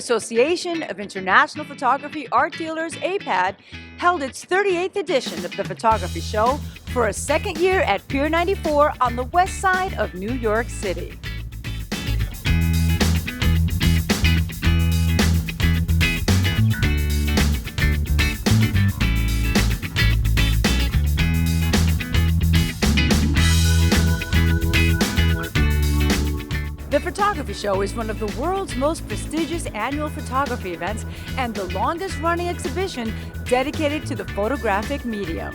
Association of International Photography Art Dealers, AIPAD, held its 38th edition of the photography show for a second year at Pier 94 on the west side of New York City. The photography show is one of the world's most prestigious annual photography events and the longest-running exhibition dedicated to the photographic medium.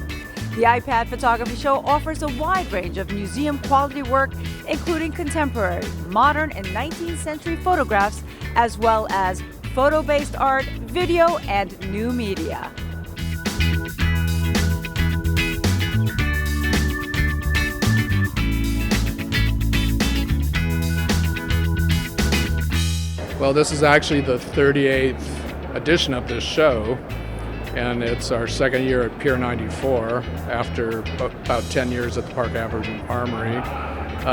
The AIPAD Photography Show offers a wide range of museum-quality work, including contemporary, modern, and 19th century photographs, as well as photo-based art, video, and new media. Well, this is actually the 38th edition of this show, and it's our second year at Pier 94 after about 10 years at the Park Avenue Armory.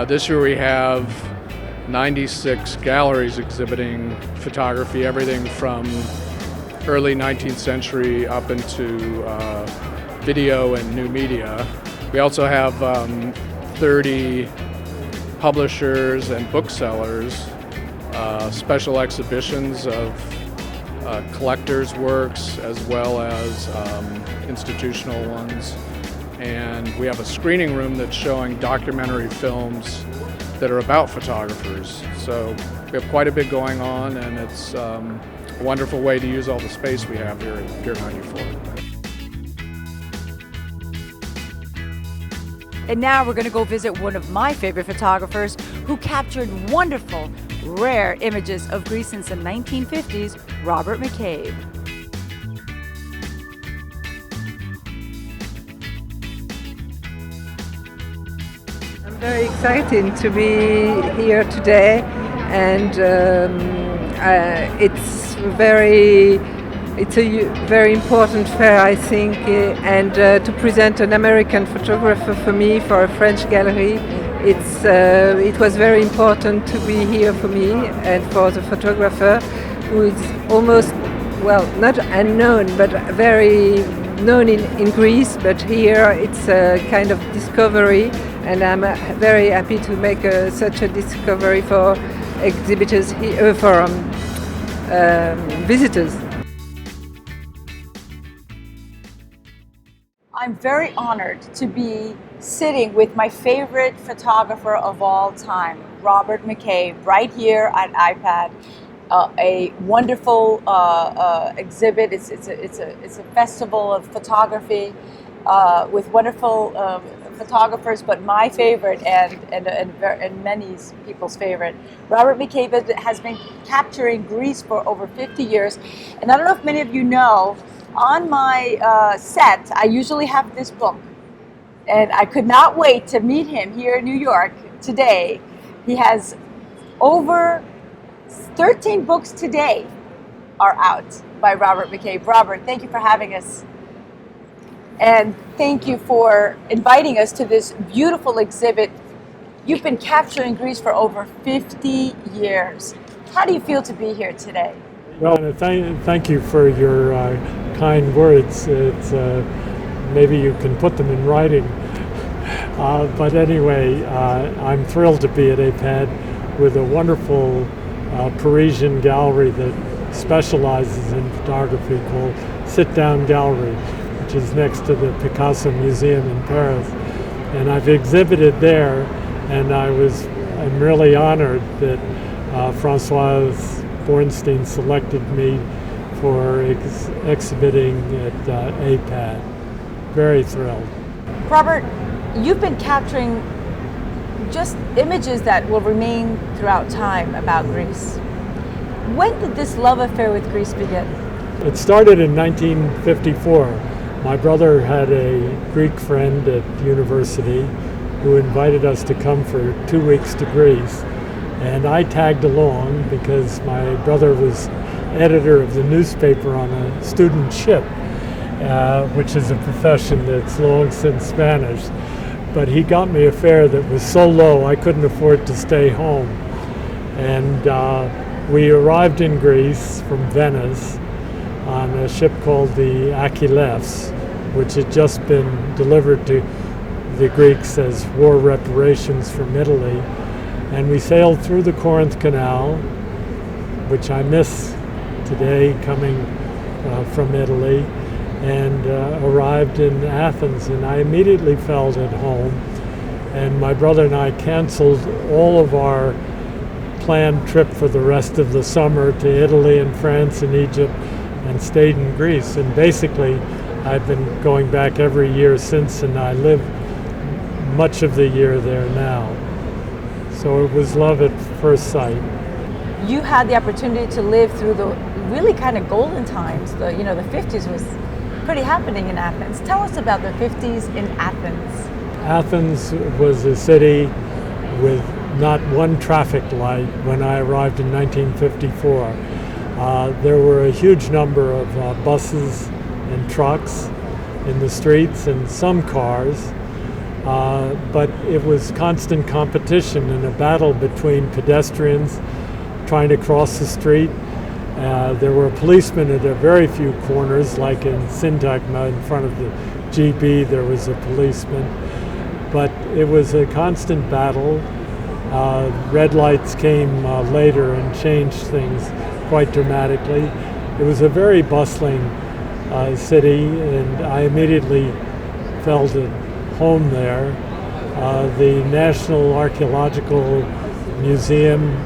This year we have 96 galleries exhibiting photography, everything from early 19th century up into video and new media. We also have 30 publishers and booksellers, special exhibitions of collectors' works as well as institutional ones. And we have a screening room that's showing documentary films that are about photographers. So we have quite a bit going on, and it's a wonderful way to use all the space we have here at Pier 94. And now we're going to go visit one of my favorite photographers who captured wonderful, rare images of Greece since the 1950s, Robert McCabe. I'm very excited to be here today, and it's a very important fair, I think, and to present an American photographer for me for a French gallery. It was very important to be here for me and for the photographer, who is almost, well, not unknown, but very known in Greece, but here it's a kind of discovery, and I'm very happy to make such a discovery for exhibitors here, for visitors. I'm very honored to be sitting with my favorite photographer of all time, Robert McCabe, right here at AIPAD. A wonderful exhibit. It's a festival of photography with wonderful photographers, but my favorite and many people's favorite. Robert McCabe has been capturing Greece for over 50 years, and I don't know if many of you know, on my set, I usually have this book, and I could not wait to meet him here in New York today. He has over 13 books today are out by Robert McCabe. Robert, thank you for having us. And thank you for inviting us to this beautiful exhibit. You've been capturing Greece for over 50 years. How do you feel to be here today? Well, thank you for your kind words. It's maybe you can put them in writing. But anyway, I'm thrilled to be at AIPAD with a wonderful Parisian gallery that specializes in photography called Sit Down Gallery, which is next to the Picasso Museum in Paris. And I've exhibited there, and I'm really honored that Françoise Bornstein selected me for exhibiting at AIPAD. Very thrilled. Robert, you've been capturing just images that will remain throughout time about Greece. When did this love affair with Greece begin? It started in 1954. My brother had a Greek friend at university who invited us to come for 2 weeks to Greece. And I tagged along because my brother was editor of the newspaper on a student ship, which is a profession that's long since vanished. But he got me a fare that was so low I couldn't afford to stay home. And We arrived in Greece from Venice on a ship called the Achilles, which had just been delivered to the Greeks as war reparations from Italy. And we sailed through the Corinth Canal, which I miss today coming from Italy, and arrived in Athens. And I immediately felt at home. And my brother and I canceled all of our planned trip for the rest of the summer to Italy and France and Egypt and stayed in Greece. And basically, I've been going back every year since, and I live much of the year there now. So it was love at first sight. You had the opportunity to live through the really kind of golden times. The 50s was pretty happening in Athens. Tell us about the 50s in Athens. Athens was a city with not one traffic light when I arrived in 1954. There were a huge number of buses and trucks in the streets and some cars, but it was constant competition and a battle between pedestrians trying to cross the street. There were policemen at a very few corners, like in Syntagma in front of the GB there was a policeman. But it was a constant battle. Red lights came later and changed things quite dramatically. It was a very bustling city, and I immediately felt at home there. The National Archaeological Museum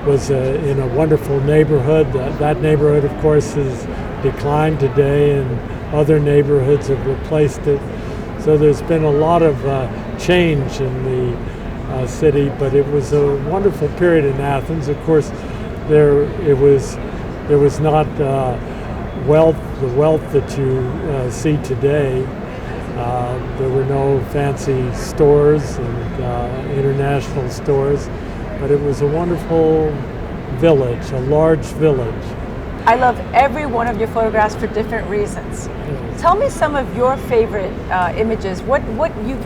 was in a wonderful neighborhood. That neighborhood, of course, has declined today, and other neighborhoods have replaced it. So there's been a lot of change in the city, but it was a wonderful period in Athens. Of course, there was not the wealth that you see today. There were no fancy stores and international stores, but it was a wonderful village, a large village. I love every one of your photographs for different reasons. Tell me some of your favorite images. What you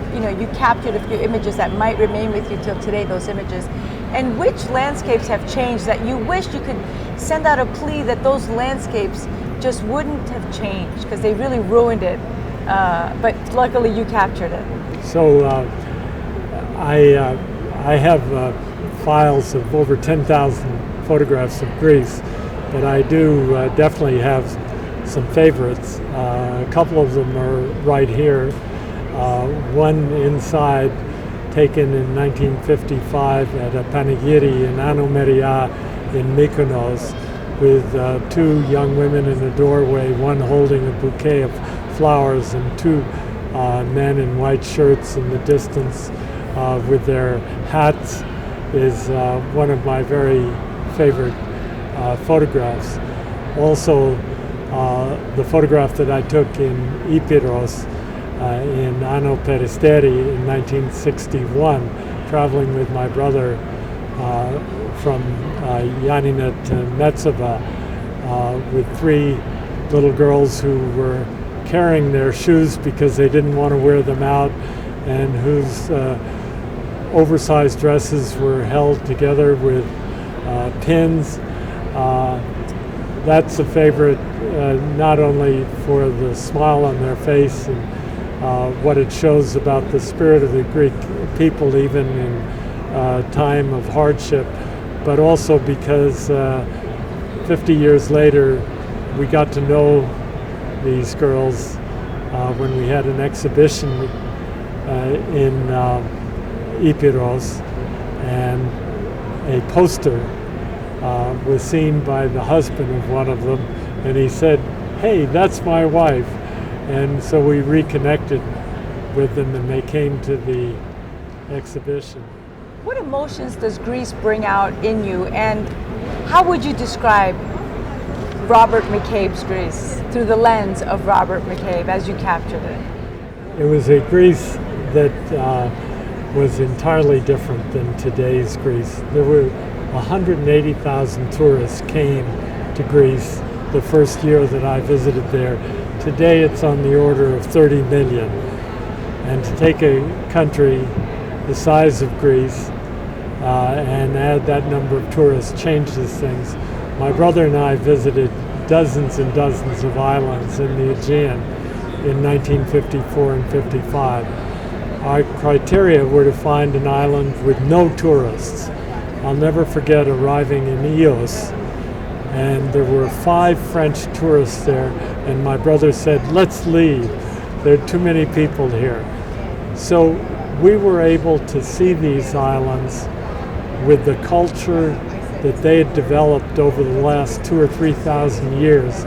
captured a few images that might remain with you till today, those images, and which landscapes have changed that you wish you could send out a plea that those landscapes just wouldn't have changed because they really ruined it. But luckily you captured it. So I have files of over 10,000 photographs of Greece, but I do definitely have some favorites. A couple of them are right here. One inside, taken in 1955 at a panegyri in Anomeria in Mykonos, with two young women in the doorway, one holding a bouquet of flowers and two men in white shirts in the distance with their hats, is one of my very favorite photographs. Also, the photograph that I took in Epeiros in Ano Peristeri in 1961, traveling with my brother from Yanina to Metsova with three little girls who were carrying their shoes because they didn't want to wear them out, and whose oversized dresses were held together with pins. That's a favorite, not only for the smile on their face and what it shows about the spirit of the Greek people even in time of hardship, but also because 50 years later we got to know these girls when we had an exhibition in Epeiros, and a poster was seen by the husband of one of them, and he said, "Hey, that's my wife." And so we reconnected with them and they came to the exhibition. What emotions does Greece bring out in you, and how would you describe Robert McCabe's Greece through the lens of Robert McCabe as you captured it? It was a Greece that was entirely different than today's Greece. There were 180,000 tourists came to Greece the first year that I visited there. Today it's on the order of 30 million. And to take a country the size of Greece, and add that number of tourists changes things. My brother and I visited dozens and dozens of islands in the Aegean in 1954 and 55. Our criteria were to find an island with no tourists. I'll never forget arriving in Ios, and there were 5 French tourists there, and my brother said, "Let's leave. There are too many people here." So we were able to see these islands with the culture that they had developed over the last 2,000 or 3,000 years,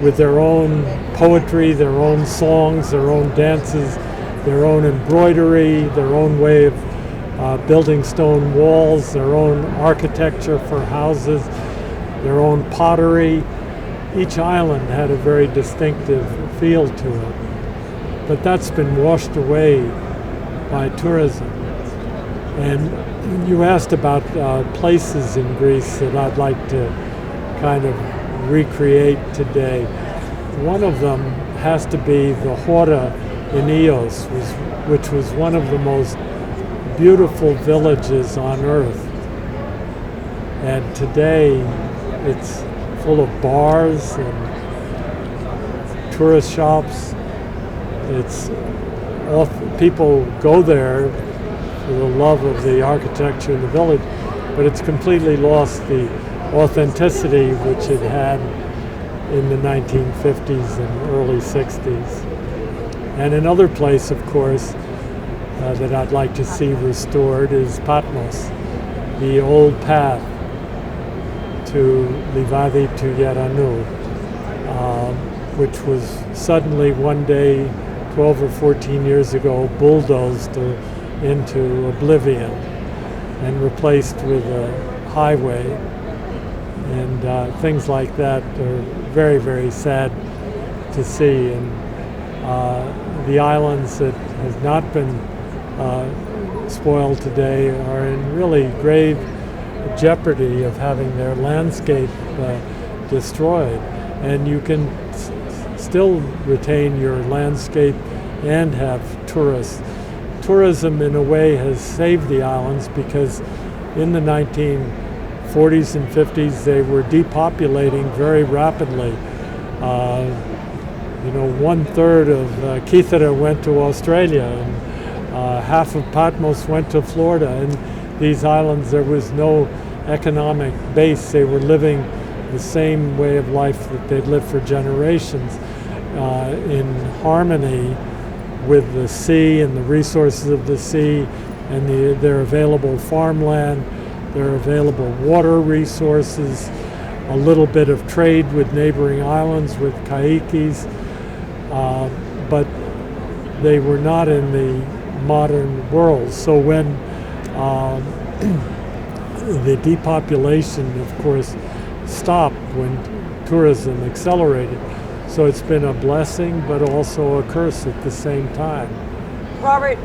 with their own poetry, their own songs, their own dances, their own embroidery, their own way of building stone walls, their own architecture for houses, their own pottery. Each island had a very distinctive feel to it. But that's been washed away by tourism. And you asked about places in Greece that I'd like to kind of recreate today. One of them has to be the Hora in Ios, which was one of the most beautiful villages on earth. And today it's full of bars and tourist shops. People go there for the love of the architecture in the village, but it's completely lost the authenticity which it had in the 1950s and early 60s. And another place, of course, that I'd like to see restored is Patmos, the old path to Livadi to Yeranu, which was suddenly one day 12 or 14 years ago bulldozed into oblivion and replaced with a highway. And things like that are very, very sad to see. And the islands that have not been spoiled today are in really grave jeopardy of having their landscape destroyed. And you can still retain your landscape and have tourists. Tourism, in a way, has saved the islands because in the 1940s and 50s they were depopulating very rapidly. 1/3 of Kythera went to Australia, and half of Patmos went to Florida. And these islands, there was no economic base. They were living the same way of life that they'd lived for generations, in harmony with the sea and the resources of the sea and their available farmland, their available water resources, a little bit of trade with neighboring islands, with kaikis, but they were not in the modern world. So when the depopulation, of course, stopped, when tourism accelerated, so it's been a blessing but also a curse at the same time. Robert,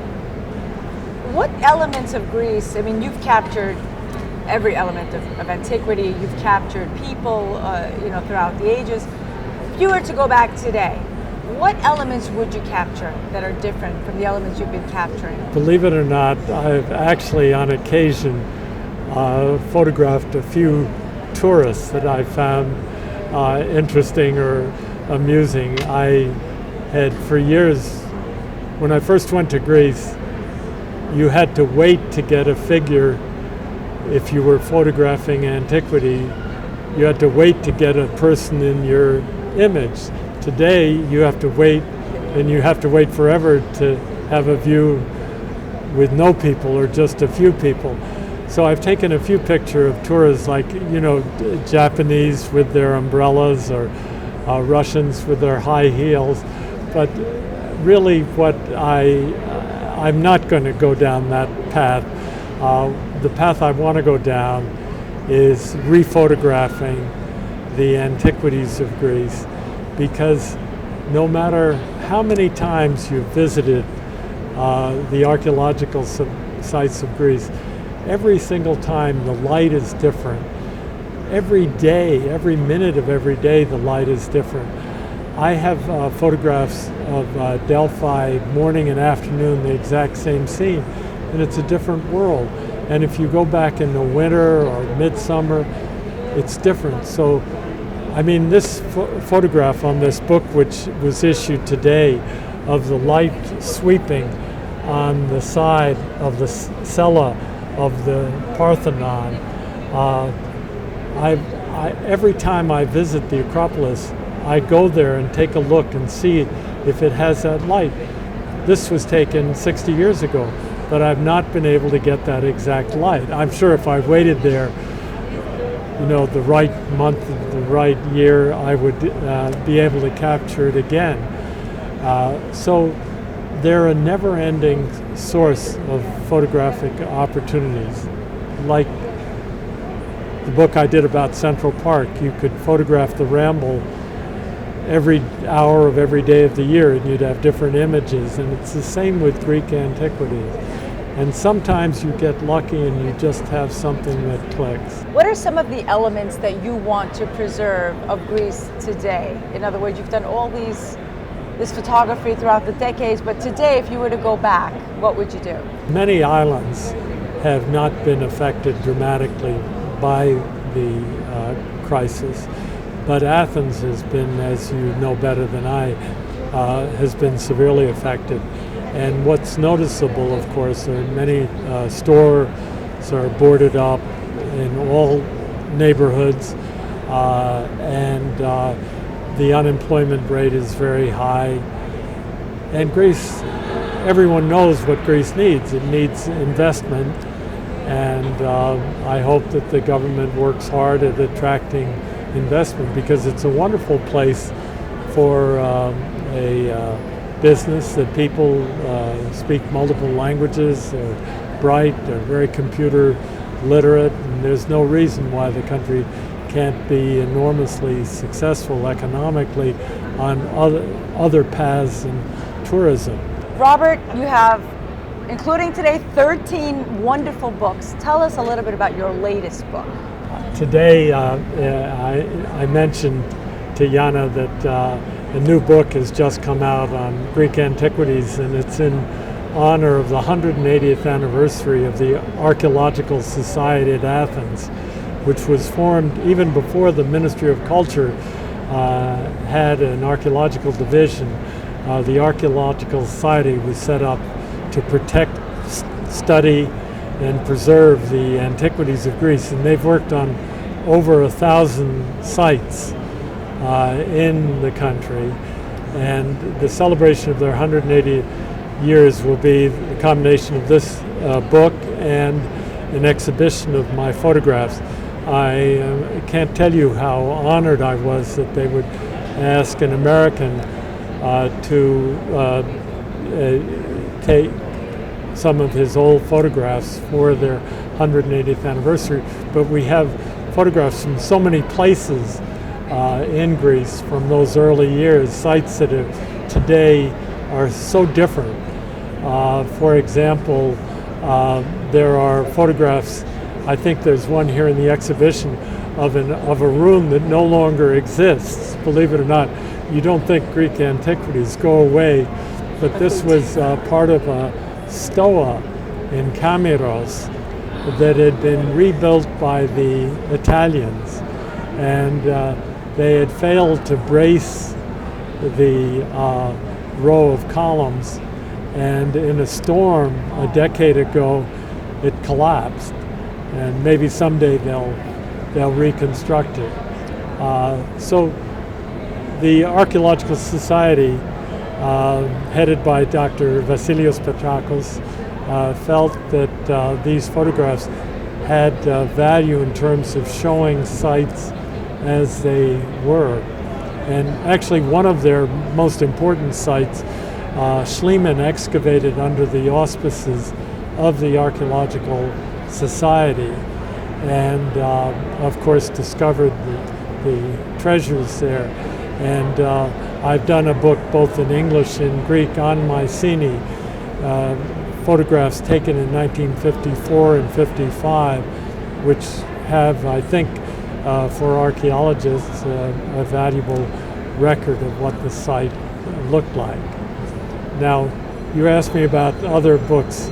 what elements of Greece, I mean, you've captured every element of antiquity, you've captured people, throughout the ages. If you were to go back today, what elements would you capture that are different from the elements you've been capturing? Believe it or not, I've actually on occasion photographed a few tourists that I found interesting or amusing. I had for years, when I first went to Greece, you had to wait to get a figure. If you were photographing antiquity, you had to wait to get a person in your image. Today, you have to wait, and you have to wait forever to have a view with no people or just a few people. So I've taken a few pictures of tourists, like, Japanese with their umbrellas, or Russians with their high heels. But really I'm not going to go down that path. The path I want to go down is rephotographing the antiquities of Greece, because no matter how many times you've visited the archaeological sites of Greece, every single time the light is different. Every day, every minute of every day, the light is different. I have photographs of Delphi morning and afternoon, the exact same scene, and it's a different world. And if you go back in the winter or midsummer, it's different. So, I mean, this photograph on this book, which was issued today, of the light sweeping on the side of the cella of the Parthenon. Every time I visit the Acropolis, I go there and take a look and see if it has that light. This was taken 60 years ago, but I've not been able to get that exact light. I'm sure if I waited there, the right month, the right year, I would be able to capture it again. So they're a never-ending source of photographic opportunities. Like the book I did about Central Park, you could photograph the Ramble every hour of every day of the year and you'd have different images, and it's the same with Greek antiquities. And sometimes you get lucky and you just have something that clicks. What are some of the elements that you want to preserve of Greece today? In other words, you've done all this photography throughout the decades, but today, if you were to go back, what would you do? Many islands have not been affected dramatically by the crisis, but Athens has been, as you know better than I, has been severely affected. And what's noticeable, of course, are many stores are boarded up in all neighborhoods, and the unemployment rate is very high. And Greece, everyone knows what Greece needs. It needs investment, and I hope that the government works hard at attracting investment, because it's a wonderful place for a business that people speak multiple languages, they're bright, they're very computer literate, and there's no reason why the country can't be enormously successful economically on other paths in tourism. Robert, you have, including today, 13 wonderful books. Tell us a little bit about your latest book. Today, I mentioned to Yanna that a new book has just come out on Greek antiquities, and it's in honor of the 180th anniversary of the Archaeological Society at Athens, which was formed even before the Ministry of Culture had an archaeological division. The Archaeological Society was set up to protect, study, and preserve the antiquities of Greece, and they've worked on over 1,000 sites in the country, and the celebration of their 180 years will be the combination of this book and an exhibition of my photographs. I can't tell you how honored I was that they would ask an American to take some of his old photographs for their 180th anniversary, but we have photographs from so many places in Greece from those early years, sites that today are so different. For example, there are photographs, I think there's one here in the exhibition, of a room that no longer exists. Believe it or not, you don't think Greek antiquities go away, but this was part of a stoa in Kamiros that had been rebuilt by the Italians, and they had failed to brace the row of columns, and in a storm a decade ago it collapsed, and maybe someday they'll reconstruct it. So the Archaeological Society, headed by Dr. Vasilios Petrakos, felt that these photographs had value in terms of showing sites as they were. And actually one of their most important sites, Schliemann excavated under the auspices of the Archaeological Society, and of course discovered the treasures there. And I've done a book both in English and Greek on Mycenae, photographs taken in 1954 and 55, which have, I think, for archaeologists, a valuable record of what the site looked like. Now, you asked me about other books.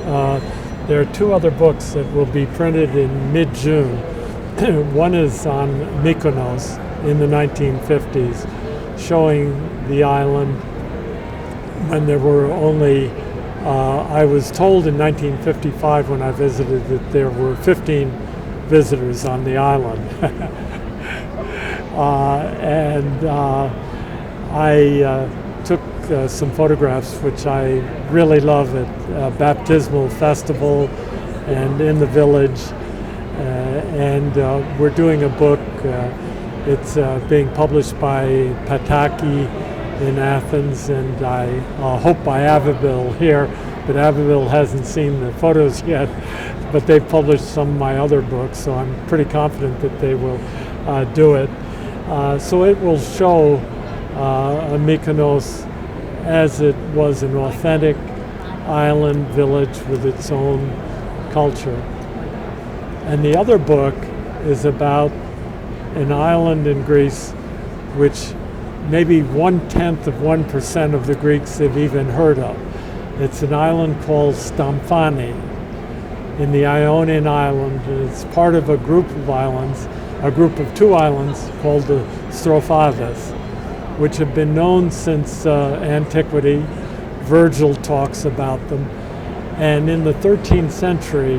There are two other books that will be printed in mid-June. One is on Mykonos in the 1950s, showing the island when there were only, I was told in 1955 when I visited that there were 15 visitors on the island. I took some photographs which I really love at Baptismal Festival and in the village. We're doing a book. It's being published by Pataki in Athens, and I hope by Abbeville here, but Abbeville hasn't seen the photos yet, but they've published some of my other books, so I'm pretty confident that they will do it. So it will show Mykonos as it was an authentic island village with its own culture. And the other book is about an island in Greece which maybe 0.1% of the Greeks have even heard of. It's an island called Stamfani in the Ionian Island. It's part of a group of islands, a group of two islands called the Strophades, which have been known since antiquity. Virgil talks about them. And in the 13th century,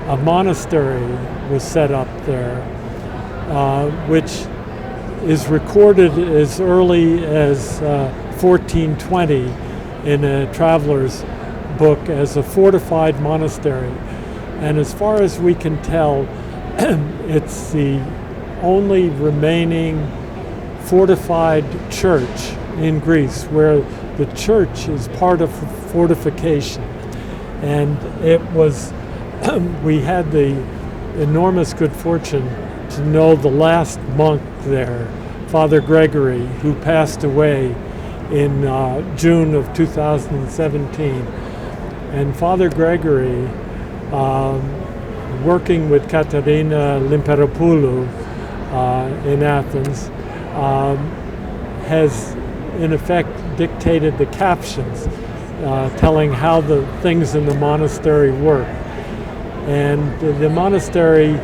a monastery was set up there, which is recorded as early as 1420 in a traveler's book as a fortified monastery. And as far as we can tell, it's the only remaining fortified church in Greece where the church is part of fortification. And it was, we had the enormous good fortune to know the last monk there, Father Gregory, who passed away in June of 2017. And Father Gregory, working with Katerina Limperopoulou in Athens, has in effect dictated the captions telling how the things in the monastery work. And the monastery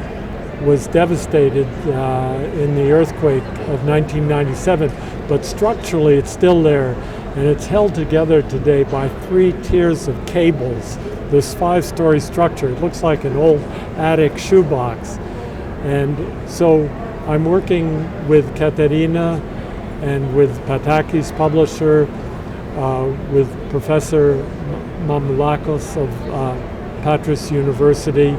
was devastated in the earthquake of 1997, but structurally it's still there, and it's held together today by 3 tiers of cables. This 5-story structure, it looks like an old attic shoebox. And so I'm working with Katerina and with Pataki's publisher, with Professor Mamulakos of Patras University,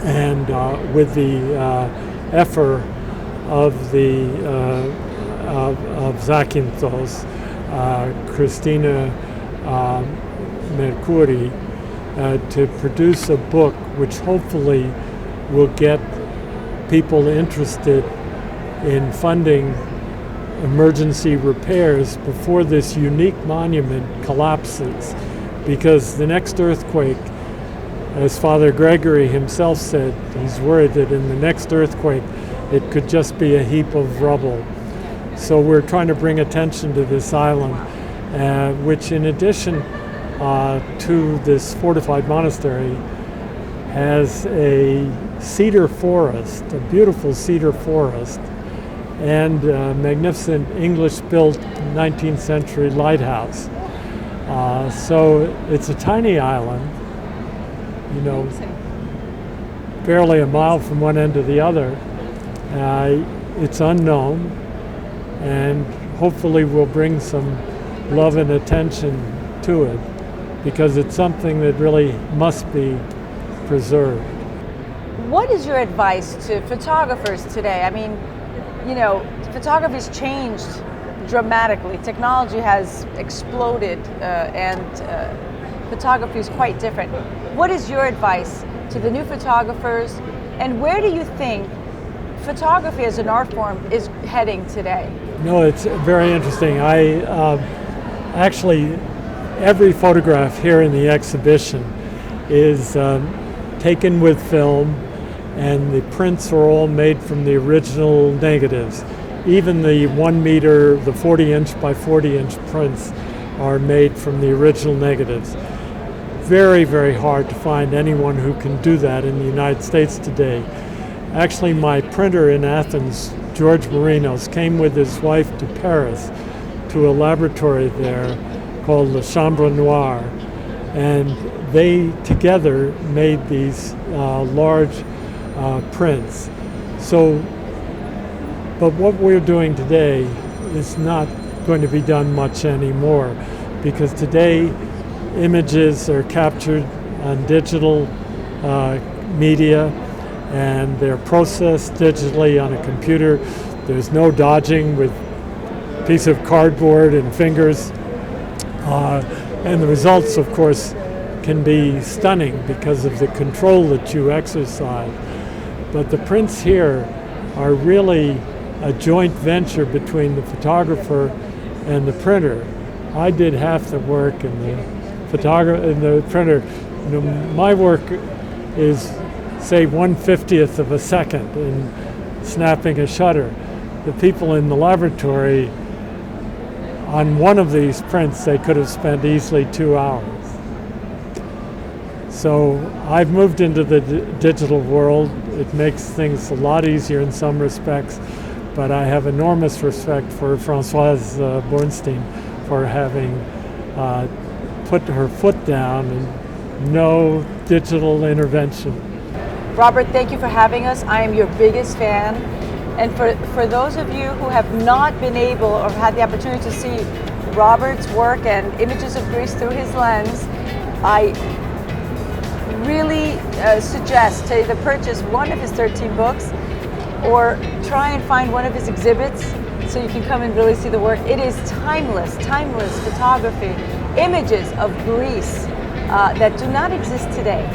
and with the effort of the of Zakynthos, Christina Mercouri, to produce a book which hopefully will get people interested in funding emergency repairs before this unique monument collapses, because the next earthquake, as Father Gregory himself said, he's worried that in the next earthquake it could just be a heap of rubble. So we're trying to bring attention to this island, which in addition to this fortified monastery has a cedar forest, a beautiful cedar forest, and a magnificent English-built 19th century lighthouse. So it's a tiny island, you know, barely a mile from one end to the other. It's unknown, and hopefully we'll bring some love and attention to it, because it's something that really must be preserved. What is your advice to photographers today? I mean, you know, photography's changed dramatically. Technology has exploded, and photography is quite different. What is your advice to the new photographers, and where do you think photography as an art form is heading today? No, it's very interesting. I actually, every photograph here in the exhibition is taken with film, and the prints are all made from the original negatives. Even the 1 meter, the 40-inch by 40-inch prints are made from the original negatives. very, very hard to find anyone who can do that in the United States today. Actually, my printer in Athens, George Marinos, came with his wife to Paris to a laboratory there called Le Chambre Noire, and they together made these large prints. So, but what we're doing today is not going to be done much anymore, because today images are captured on digital media, and they're processed digitally on a computer. There's no dodging with a piece of cardboard and fingers. And the results, of course, can be stunning because of the control that you exercise. But the prints here are really a joint venture between the photographer and the printer. I did half the work, and the printer. You know, my work is, say, 1/50th of a second in snapping a shutter. The people in the laboratory, on one of these prints, they could have spent easily 2 hours. So I've moved into the digital world. It makes things a lot easier in some respects, but I have enormous respect for Françoise Bornstein for having put her foot down and no digital intervention. Robert, thank you for having us. I am your biggest fan. And for those of you who have not been able or had the opportunity to see Robert's work and images of Greece through his lens, I really suggest to either purchase one of his 13 books or try and find one of his exhibits so you can come and really see the work. It is timeless photography, images of Greece that do not exist today.